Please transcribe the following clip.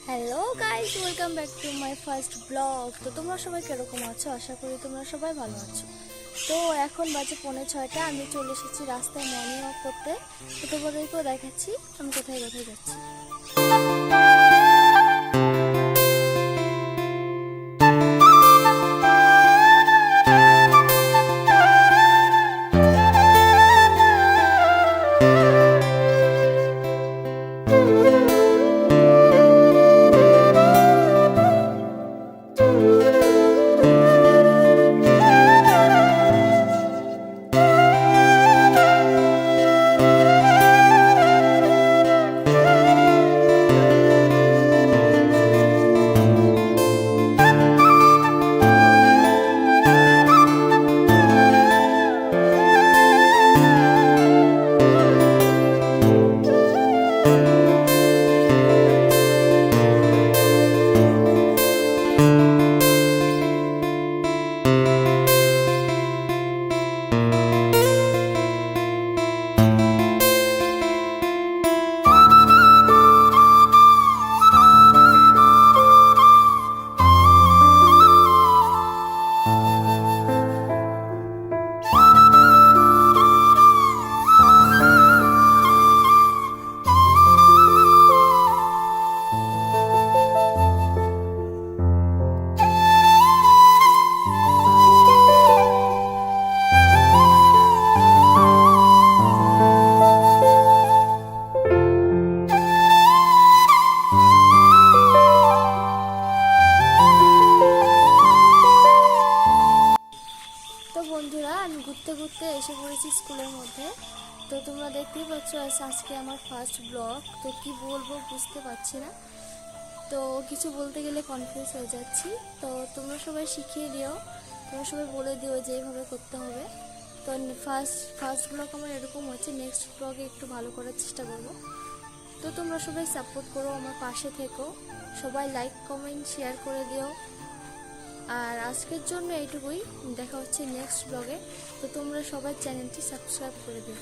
Hello guys, welcome back to my first blog. তো তোমরা সবাই কিরকম আছো? আশা করি তোমরা সবাই ভালো আছো। তো এখন বাজে 5:45, আমি চলে এসেছি রাস্তায় মর্নিং ওয়াক করতে। তো তোমাদেরকেও দেখাচ্ছি আমি কোথায় কোথায় যাচ্ছি। তো বন্ধুরা, আমি ঘুরতে ঘুরতে এসে পড়েছি স্কুলের মধ্যে। তো তোমরা দেখতেই পাচ্ছ আজকে আমার ফার্স্ট ব্লগ। তো কি বলবো বুঝতে পারছি না, তো কিছু বলতে গেলে কনফিউজ হয়ে যাচ্ছি। তো তোমরা সবাই শিখিয়ে দিও, তোমরা সবাই বলে দিও যে এইভাবে করতে হবে। তো ফার্স্ট ব্লগ আমার এরকম হচ্ছে, নেক্সট ব্লগে একটু ভালো করার চেষ্টা করব। তো তোমরা সবাই সাপোর্ট করো, আমার পাশে থেকো, সবাই লাইক কমেন্ট শেয়ার করে দিও। আর আজকের জন্য এইটুকুই, দেখা হচ্ছে নেক্সট ব্লগে। তো তোমরা সবাই চ্যানেলটি সাবস্ক্রাইব করে দিও।